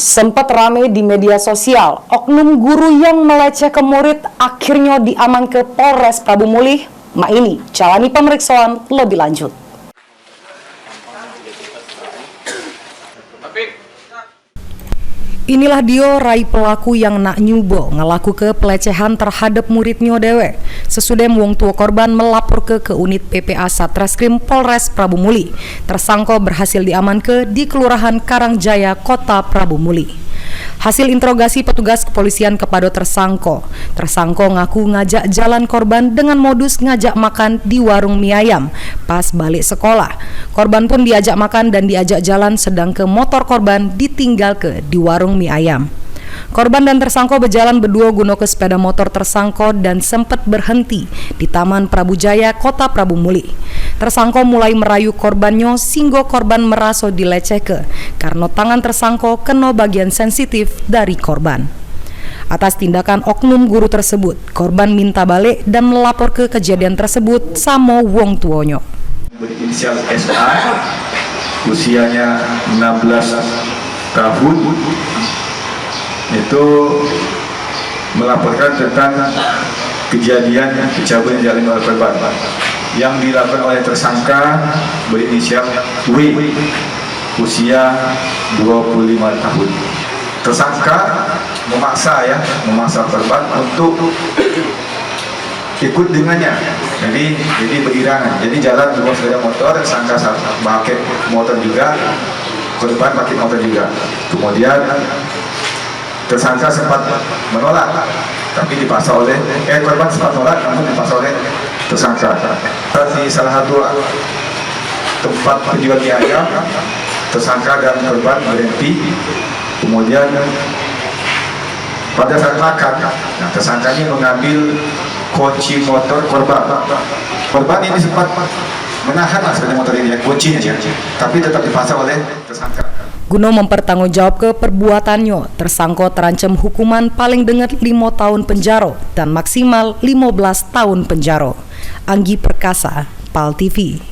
Sempat ramai di media sosial, oknum guru yang melecehkan murid akhirnya diamankan ke Polres Prabu Mulih. Ini jalani pemeriksaan lebih lanjut. Inilah dia rai pelaku yang nak nyubo ngelaku ke pelecehan terhadap muridnya dewe. Sesudah wong tua korban melapor ke unit PPA Satreskrim Polres Prabu Mulih. Tersangka berhasil diamankan di Kelurahan Karangjaya, Kota Prabu Mulih. Hasil interogasi petugas kepolisian kepada tersangka ngaku ngajak jalan korban dengan modus ngajak makan di warung mie ayam pas balik sekolah. Korban pun diajak makan dan diajak jalan, sedangkan motor korban ditinggal ke di warung mie ayam. Korban dan tersangka berjalan berdua guna ke sepeda motor tersangka dan sempat berhenti di Taman Prabu Jaya, Kota Prabu Mulih. Tersangka mulai merayu korbannya sehingga korban merasa dilecehkan karena tangan tersangka kena bagian sensitif dari korban. Atas tindakan oknum guru tersebut, korban minta balik dan melapor ke kejadian tersebut sama wong tuanya. Berinisial SA, usianya 16 tahun, itu melaporkan tentang kejadian pencabulan yang dialami oleh korban yang dilakukan oleh tersangka berinisial W, usia 25 tahun. Tersangka memaksa korban untuk ikut dengannya. Jadi berirangan. Jadi jalan dengan sepeda motor, tersangka pakai motor juga, korban pakai motor juga. Kemudian tersangka sempat menolak, tapi dipaksa oleh korban sempat menolak, namun dipaksa oleh tersangka. Di salah satu tempat penjual mie ayam, tersangka dan korban berhenti. Kemudian pada saat makan, tersangka ini mengambil kunci motor korban. Korban ini sempat menahan sepeda motor ini, kuncinya, tapi tetap dipaksa oleh tersangka. Guna mempertanggungjawab perbuatannya, tersangka terancam hukuman paling dengar 5 tahun penjara dan maksimal 15 tahun penjara. Anggi Perkasa, PAL TV.